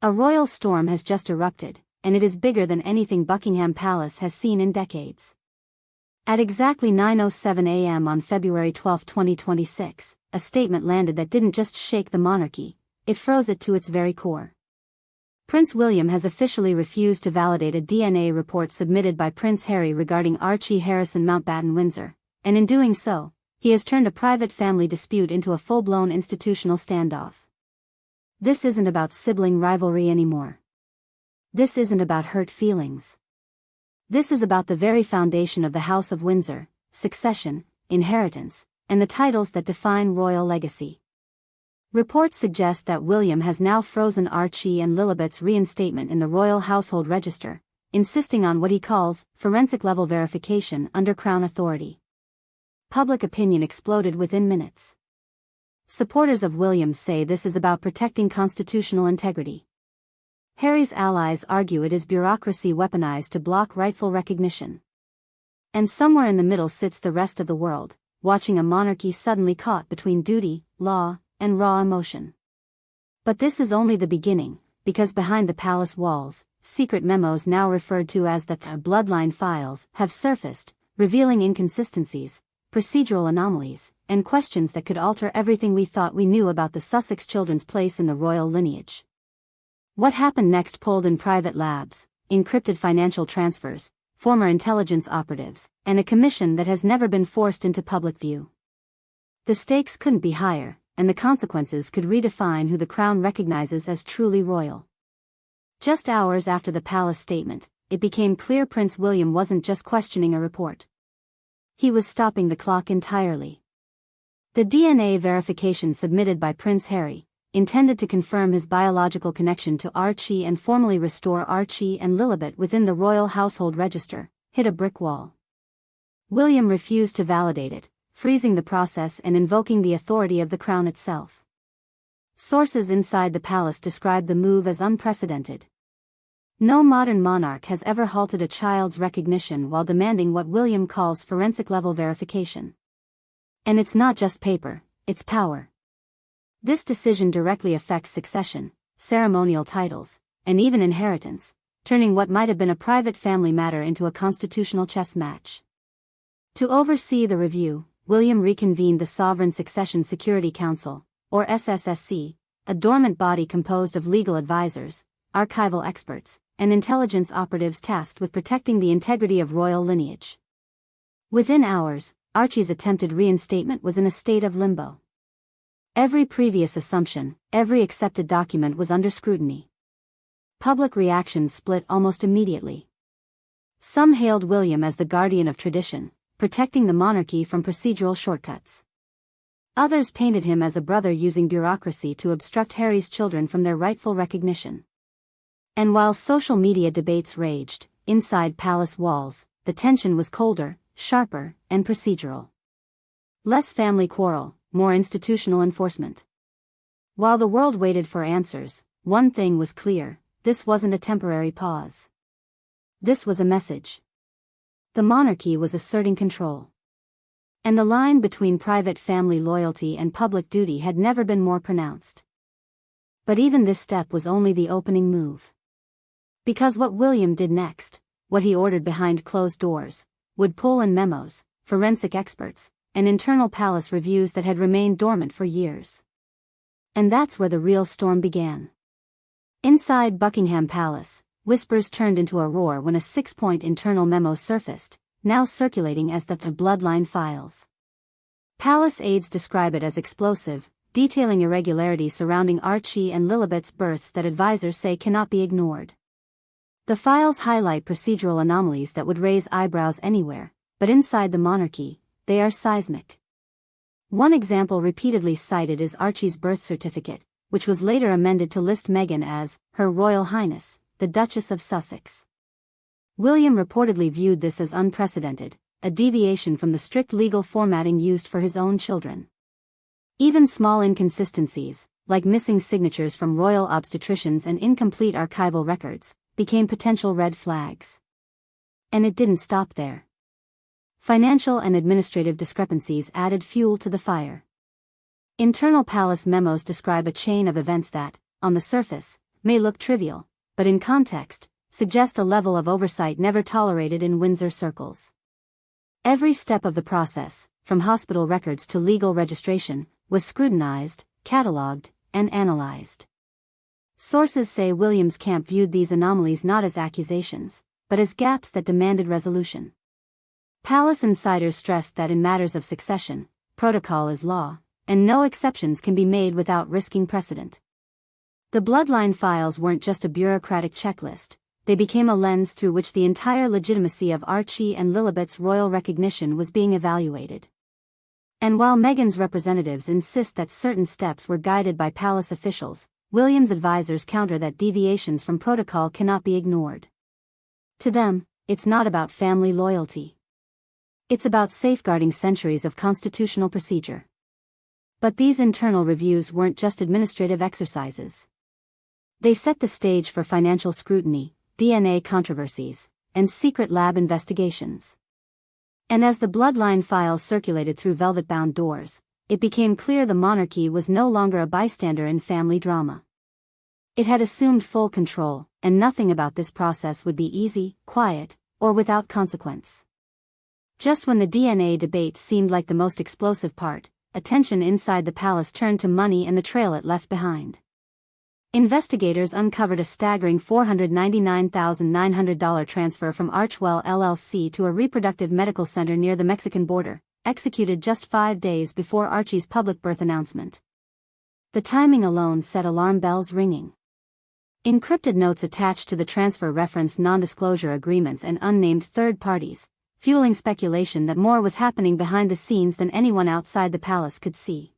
A royal storm has just erupted, and it is bigger than anything Buckingham Palace has seen in decades. At exactly 9:07 a.m. on February 12, 2026, a statement landed that didn't just shake the monarchy, it froze it to its very core. Prince William has officially refused to validate a DNA report submitted by Prince Harry regarding Archie Harrison Mountbatten Windsor, and in doing so, he has turned a private family dispute into a full-blown institutional standoff. This isn't about sibling rivalry anymore. This isn't about hurt feelings. This is about the very foundation of the House of Windsor, succession, inheritance, and the titles that define royal legacy. Reports suggest that William has now frozen Archie and Lilibet's reinstatement in the Royal Household Register, insisting on what he calls forensic-level verification under Crown authority. Public opinion exploded within minutes. Supporters of William say this is about protecting constitutional integrity. Harry's allies argue it is bureaucracy weaponized to block rightful recognition. And somewhere in the middle sits the rest of the world, watching a monarchy suddenly caught between duty, law, and raw emotion. But this is only the beginning, because behind the palace walls, secret memos now referred to as the Bloodline Files have surfaced, revealing inconsistencies, procedural anomalies, and questions that could alter everything we thought we knew about the Sussex children's place in the royal lineage. What happened next pulled in private labs, encrypted financial transfers, former intelligence operatives, and a commission that has never been forced into public view. The stakes couldn't be higher, and the consequences could redefine who the Crown recognizes as truly royal. Just hours after the palace statement, it became clear Prince William wasn't just questioning a report. He was stopping the clock entirely. The DNA verification submitted by Prince Harry, intended to confirm his biological connection to Archie and formally restore Archie and Lilibet within the Royal Household Register, hit a brick wall. William refused to validate it, freezing the process and invoking the authority of the Crown itself. Sources inside the palace describe the move as unprecedented. No modern monarch has ever halted a child's recognition while demanding what William calls forensic-level verification. And it's not just paper, it's power. This decision directly affects succession, ceremonial titles, and even inheritance, turning what might have been a private family matter into a constitutional chess match. To oversee the review, William reconvened the Sovereign Succession Security Council, or SSSC, a dormant body composed of legal advisors, archival experts, and intelligence operatives tasked with protecting the integrity of royal lineage. Within hours, Archie's attempted reinstatement was in a state of limbo. Every previous assumption, every accepted document was under scrutiny. Public reactions split almost immediately. Some hailed William as the guardian of tradition, protecting the monarchy from procedural shortcuts. Others painted him as a brother using bureaucracy to obstruct Harry's children from their rightful recognition. And while social media debates raged, inside palace walls, the tension was colder, sharper, and procedural. Less family quarrel, more institutional enforcement. While the world waited for answers, one thing was clear: this wasn't a temporary pause. This was a message. The monarchy was asserting control. And the line between private family loyalty and public duty had never been more pronounced. But even this step was only the opening move. Because what William did next, what he ordered behind closed doors, would pull in memos, forensic experts, and internal palace reviews that had remained dormant for years. And that's where the real storm began. Inside Buckingham Palace, whispers turned into a roar when a 6-point internal memo surfaced, now circulating as the Bloodline Files. Palace aides describe it as explosive, detailing irregularities surrounding Archie and Lilibet's births that advisors say cannot be ignored. The files highlight procedural anomalies that would raise eyebrows anywhere, but inside the monarchy, they are seismic. One example repeatedly cited is Archie's birth certificate, which was later amended to list Meghan as Her Royal Highness, the Duchess of Sussex. William reportedly viewed this as unprecedented, a deviation from the strict legal formatting used for his own children. Even small inconsistencies, like missing signatures from royal obstetricians and incomplete archival records, became potential red flags. And it didn't stop there. Financial and administrative discrepancies added fuel to the fire. Internal palace memos describe a chain of events that, on the surface, may look trivial, but in context, suggest a level of oversight never tolerated in Windsor circles. Every step of the process, from hospital records to legal registration, was scrutinized, catalogued, and analyzed. Sources say William's camp viewed these anomalies not as accusations, but as gaps that demanded resolution. Palace insiders stressed that in matters of succession, protocol is law, and no exceptions can be made without risking precedent. The Bloodline Files weren't just a bureaucratic checklist, they became a lens through which the entire legitimacy of Archie and Lilibet's royal recognition was being evaluated. And while Meghan's representatives insist that certain steps were guided by palace officials, William's advisors counter that deviations from protocol cannot be ignored. To them, it's not about family loyalty. It's about safeguarding centuries of constitutional procedure. But these internal reviews weren't just administrative exercises. They set the stage for financial scrutiny, DNA controversies, and secret lab investigations. And as the Bloodline Files circulated through velvet-bound doors, it became clear the monarchy was no longer a bystander in family drama. It had assumed full control, and nothing about this process would be easy, quiet, or without consequence. Just when the DNA debate seemed like the most explosive part, attention inside the palace turned to money and the trail it left behind. Investigators uncovered a staggering $499,900 transfer from Archwell LLC to a reproductive medical center near the Mexican border, executed just 5 days before Archie's public birth announcement. The timing alone set alarm bells ringing. Encrypted notes attached to the transfer referenced non-disclosure agreements and unnamed third parties, fueling speculation that more was happening behind the scenes than anyone outside the palace could see.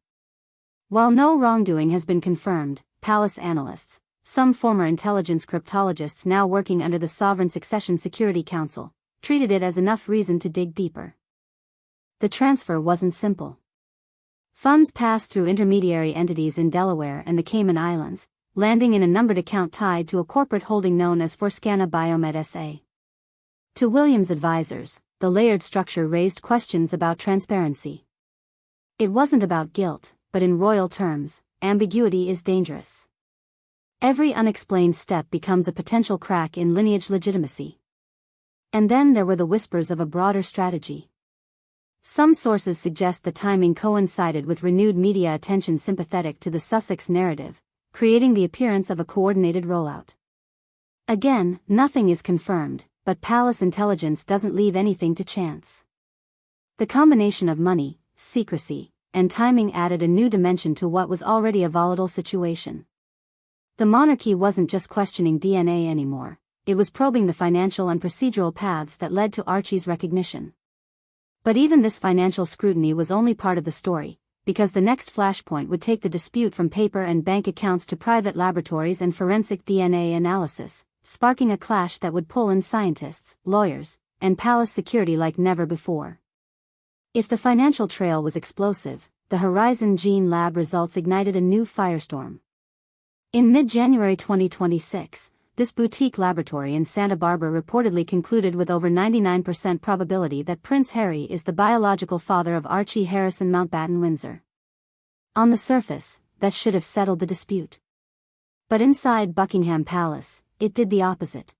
While no wrongdoing has been confirmed, palace analysts, some former intelligence cryptologists now working under the Sovereign Succession Security Council, treated it as enough reason to dig deeper. The transfer wasn't simple. Funds passed through intermediary entities in Delaware and the Cayman Islands, landing in a numbered account tied to a corporate holding known as Forscana Biomed SA. To William's advisors, the layered structure raised questions about transparency. It wasn't about guilt, but in royal terms, ambiguity is dangerous. Every unexplained step becomes a potential crack in lineage legitimacy. And then there were the whispers of a broader strategy. Some sources suggest the timing coincided with renewed media attention sympathetic to the Sussex narrative, creating the appearance of a coordinated rollout. Again, nothing is confirmed, but palace intelligence doesn't leave anything to chance. The combination of money, secrecy, and timing added a new dimension to what was already a volatile situation. The monarchy wasn't just questioning DNA anymore, it was probing the financial and procedural paths that led to Archie's recognition. But even this financial scrutiny was only part of the story, because the next flashpoint would take the dispute from paper and bank accounts to private laboratories and forensic DNA analysis, sparking a clash that would pull in scientists, lawyers, and palace security like never before. If the financial trail was explosive, the Horizon Gene Lab results ignited a new firestorm. In mid-January 2026, this boutique laboratory in Santa Barbara reportedly concluded with over 99% probability that Prince Harry is the biological father of Archie Harrison Mountbatten Windsor. On the surface, that should have settled the dispute. But inside Buckingham Palace, it did the opposite.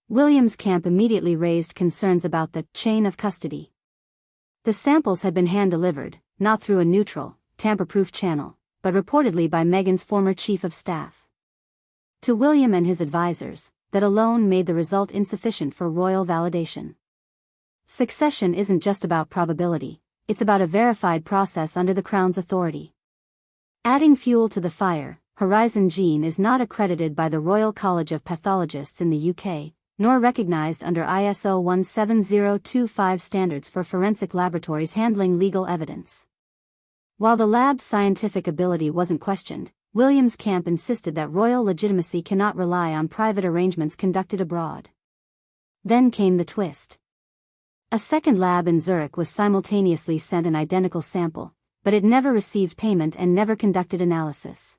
William's camp immediately raised concerns about the chain of custody. The samples had been hand-delivered, not through a neutral, tamper-proof channel, but reportedly by Meghan's former chief of staff. To William and his advisors, that alone made the result insufficient for royal validation. Succession isn't just about probability, it's about a verified process under the Crown's authority. Adding fuel to the fire, Horizon Gene is not accredited by the Royal College of Pathologists in the UK, nor recognized under ISO 17025 standards for forensic laboratories handling legal evidence. While the lab's scientific ability wasn't questioned, William's camp insisted that royal legitimacy cannot rely on private arrangements conducted abroad. Then came the twist. A second lab in Zurich was simultaneously sent an identical sample, but it never received payment and never conducted analysis.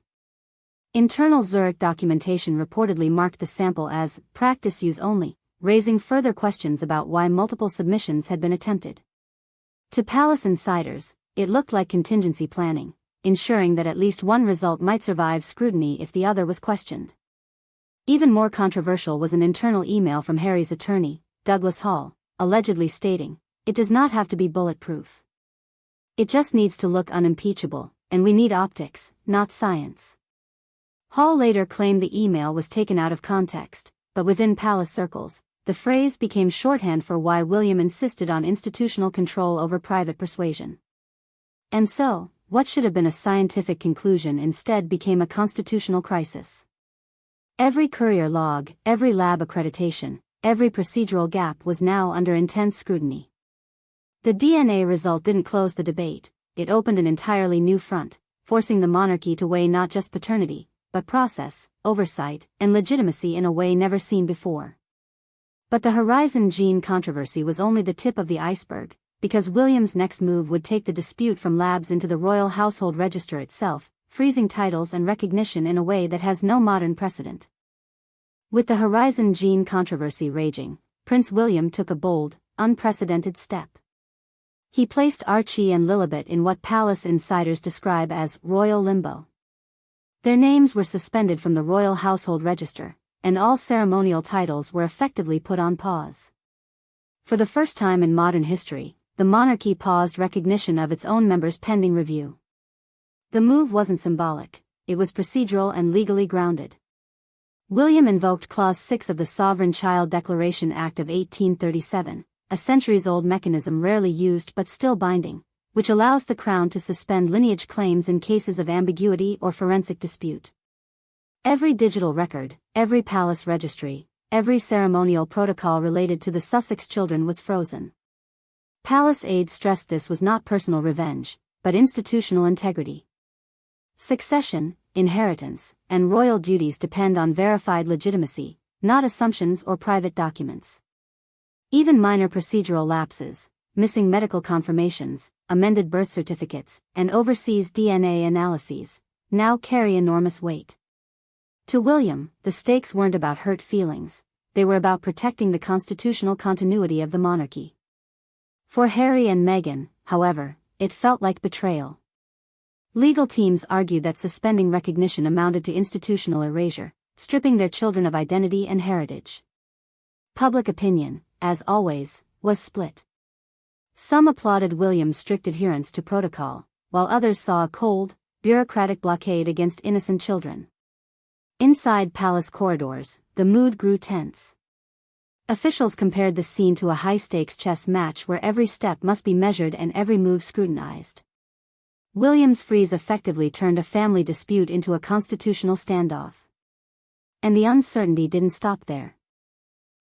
Internal Zurich documentation reportedly marked the sample as practice use only, raising further questions about why multiple submissions had been attempted. To palace insiders, it looked like contingency planning, ensuring that at least one result might survive scrutiny if the other was questioned. Even more controversial was an internal email from Harry's attorney, Douglas Hall, allegedly stating, "It does not have to be bulletproof. It just needs to look unimpeachable, and we need optics, not science." Hall later claimed the email was taken out of context, but within palace circles, the phrase became shorthand for why William insisted on institutional control over private persuasion. And so, what should have been a scientific conclusion instead became a constitutional crisis. Every courier log, every lab accreditation, every procedural gap was now under intense scrutiny. The DNA result didn't close the debate, it opened an entirely new front, forcing the monarchy to weigh not just paternity, but process, oversight, and legitimacy in a way never seen before. But the Horizon gene controversy was only the tip of the iceberg, because William's next move would take the dispute from labs into the Royal Household Register itself, freezing titles and recognition in a way that has no modern precedent. With the Horizon gene controversy raging, Prince William took a bold, unprecedented step. He placed Archie and Lilibet in what palace insiders describe as royal limbo. Their names were suspended from the Royal Household Register, and all ceremonial titles were effectively put on pause. For the first time in modern history, the monarchy paused recognition of its own members pending review. The move wasn't symbolic, it was procedural and legally grounded. William invoked Clause 6 of the Sovereign Child Declaration Act of 1837, a centuries-old mechanism rarely used but still binding, which allows the Crown to suspend lineage claims in cases of ambiguity or forensic dispute. Every digital record, every palace registry, every ceremonial protocol related to the Sussex children was frozen. Palace aides stressed this was not personal revenge, but institutional integrity. Succession, inheritance, and royal duties depend on verified legitimacy, not assumptions or private documents. Even minor procedural lapses, missing medical confirmations, amended birth certificates, and overseas DNA analyses, now carry enormous weight. To William, the stakes weren't about hurt feelings, they were about protecting the constitutional continuity of the monarchy. For Harry and Meghan, however, it felt like betrayal. Legal teams argued that suspending recognition amounted to institutional erasure, stripping their children of identity and heritage. Public opinion, as always, was split. Some applauded William's strict adherence to protocol, while others saw a cold, bureaucratic blockade against innocent children. Inside palace corridors, the mood grew tense. Officials compared the scene to a high-stakes chess match where every step must be measured and every move scrutinized. William's freeze effectively turned a family dispute into a constitutional standoff. And the uncertainty didn't stop there.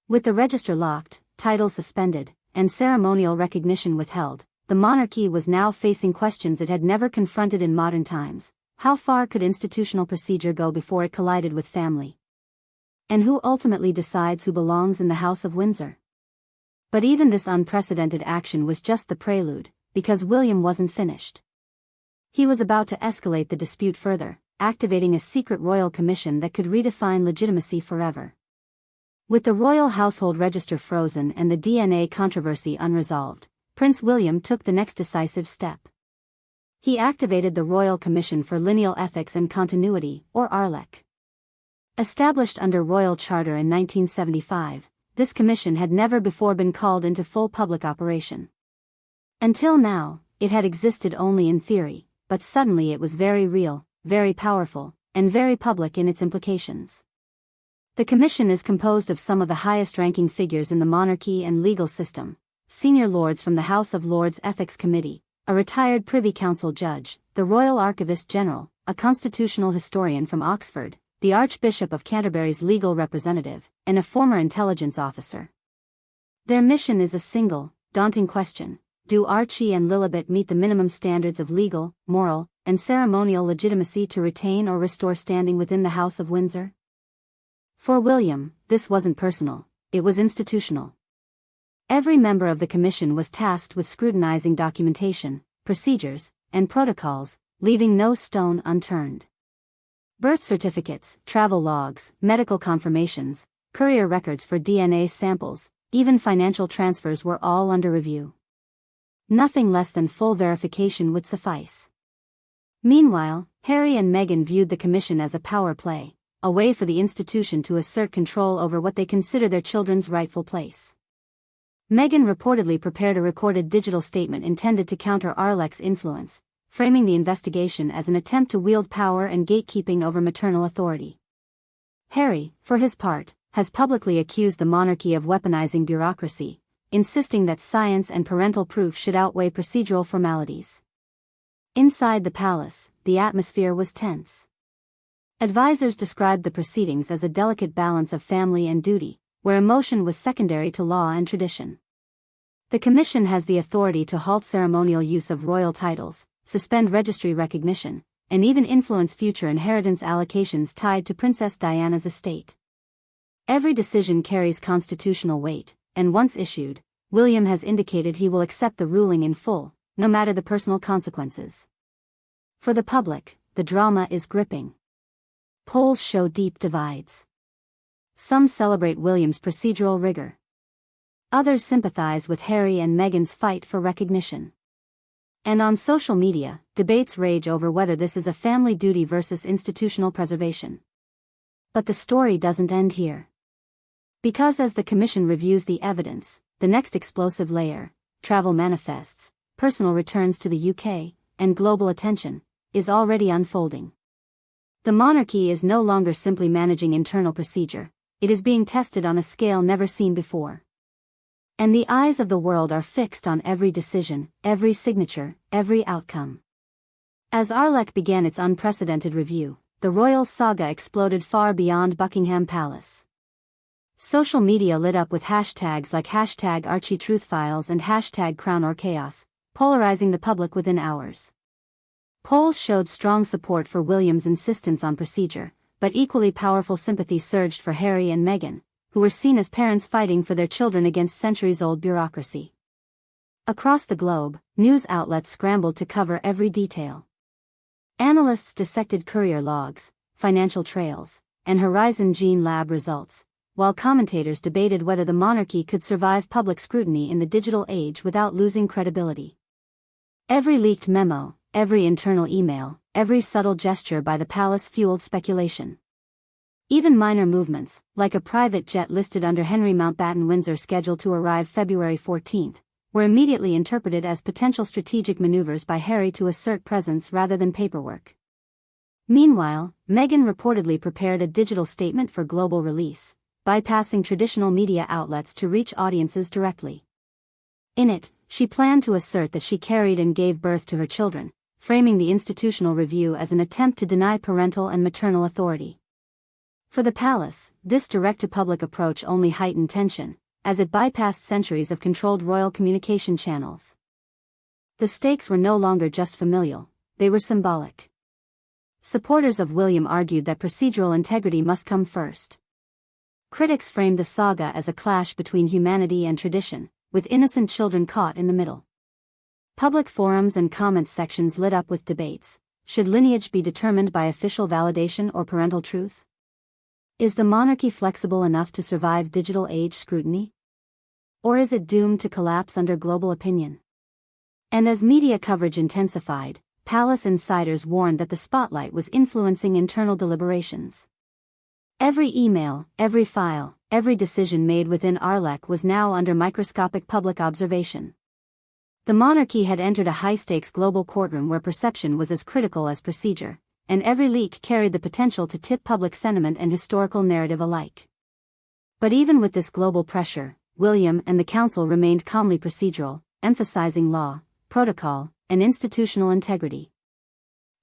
With the register locked, titles suspended, and ceremonial recognition withheld, the monarchy was now facing questions it had never confronted in modern times. How far could institutional procedure go before it collided with family? And who ultimately decides who belongs in the House of Windsor? But even this unprecedented action was just the prelude, because William wasn't finished. He was about to escalate the dispute further, activating a secret royal commission that could redefine legitimacy forever. With the Royal Household Register frozen and the DNA controversy unresolved, Prince William took the next decisive step. He activated the Royal Commission for Lineal Ethics and Continuity, or ARLEC. Established under Royal Charter in 1975, this commission had never before been called into full public operation. Until now, it had existed only in theory, but suddenly it was very real, very powerful, and very public in its implications. The commission is composed of some of the highest-ranking figures in the monarchy and legal system: senior lords from the House of Lords Ethics Committee, a retired Privy Council judge, the Royal Archivist General, a constitutional historian from Oxford, the Archbishop of Canterbury's legal representative, and a former intelligence officer. Their mission is a single, daunting question: do Archie and Lilibet meet the minimum standards of legal, moral, and ceremonial legitimacy to retain or restore standing within the House of Windsor? For William, this wasn't personal, it was institutional. Every member of the commission was tasked with scrutinizing documentation, procedures, and protocols, leaving no stone unturned. Birth certificates, travel logs, medical confirmations, courier records for DNA samples, even financial transfers were all under review. Nothing less than full verification would suffice. Meanwhile, Harry and Meghan viewed the commission as a power play, a way for the institution to assert control over what they consider their children's rightful place. Meghan reportedly prepared a recorded digital statement intended to counter ARLEC's influence, framing the investigation as an attempt to wield power and gatekeeping over maternal authority. Harry, for his part, has publicly accused the monarchy of weaponizing bureaucracy, insisting that science and parental proof should outweigh procedural formalities. Inside the palace, the atmosphere was tense. Advisors described the proceedings as a delicate balance of family and duty, where emotion was secondary to law and tradition. The Commission has the authority to halt ceremonial use of royal titles, suspend registry recognition, and even influence future inheritance allocations tied to Princess Diana's estate. Every decision carries constitutional weight, and once issued, William has indicated he will accept the ruling in full, no matter the personal consequences. For the public, the drama is gripping. Polls show deep divides. Some celebrate William's procedural rigor. Others sympathize with Harry and Meghan's fight for recognition. And on social media, debates rage over whether this is a family duty versus institutional preservation. But the story doesn't end here. Because as the Commission reviews the evidence, the next explosive layer, travel manifests, personal returns to the UK, and global attention, is already unfolding. The monarchy is no longer simply managing internal procedure, it is being tested on a scale never seen before. And the eyes of the world are fixed on every decision, every signature, every outcome. As ARLEC began its unprecedented review, the royal saga exploded far beyond Buckingham Palace. Social media lit up with hashtags like #ArchieTruthFiles and #CrownOrChaos, polarizing the public within hours. Polls showed strong support for William's insistence on procedure, but equally powerful sympathy surged for Harry and Meghan, who were seen as parents fighting for their children against centuries-old bureaucracy. Across the globe, news outlets scrambled to cover every detail. Analysts dissected courier logs, financial trails, and Horizon Gene Lab results, while commentators debated whether the monarchy could survive public scrutiny in the digital age without losing credibility. Every leaked memo, every internal email, every subtle gesture by the palace fueled speculation. Even minor movements, like a private jet listed under Henry Mountbatten Windsor scheduled to arrive February 14, were immediately interpreted as potential strategic maneuvers by Harry to assert presence rather than paperwork. Meanwhile, Meghan reportedly prepared a digital statement for global release, bypassing traditional media outlets to reach audiences directly. In it, she planned to assert that she carried and gave birth to her children, framing the institutional review as an attempt to deny parental and maternal authority. For the palace, this direct-to-public approach only heightened tension, as it bypassed centuries of controlled royal communication channels. The stakes were no longer just familial, they were symbolic. Supporters of William argued that procedural integrity must come first. Critics framed the saga as a clash between humanity and tradition, with innocent children caught in the middle. Public forums and comment sections lit up with debates. Should lineage be determined by official validation or parental truth? Is the monarchy flexible enough to survive digital age scrutiny? Or is it doomed to collapse under global opinion? And as media coverage intensified, palace insiders warned that the spotlight was influencing internal deliberations. Every email, every file, every decision made within ARLEC was now under microscopic public observation. The monarchy had entered a high-stakes global courtroom where perception was as critical as procedure, and every leak carried the potential to tip public sentiment and historical narrative alike. But even with this global pressure, William and the council remained calmly procedural, emphasizing law, protocol, and institutional integrity.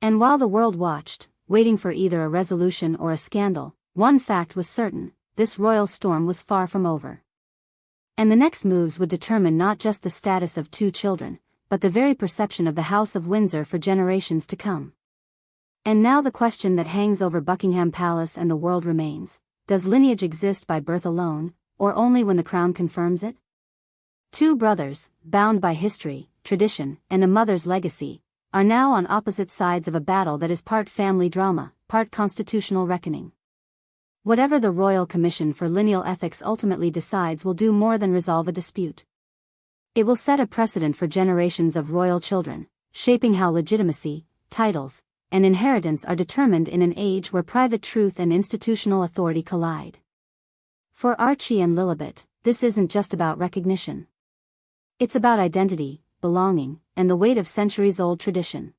And while the world watched, waiting for either a resolution or a scandal, one fact was certain: this royal storm was far from over. And the next moves would determine not just the status of two children, but the very perception of the House of Windsor for generations to come. And now the question that hangs over Buckingham Palace and the world remains: does lineage exist by birth alone, or only when the crown confirms it? Two brothers, bound by history, tradition, and a mother's legacy, are now on opposite sides of a battle that is part family drama, part constitutional reckoning. Whatever the Royal Commission for Lineal Ethics ultimately decides will do more than resolve a dispute. It will set a precedent for generations of royal children, shaping how legitimacy, titles, and inheritance are determined in an age where private truth and institutional authority collide. For Archie and Lilibet, this isn't just about recognition. It's about identity, belonging, and the weight of centuries-old tradition.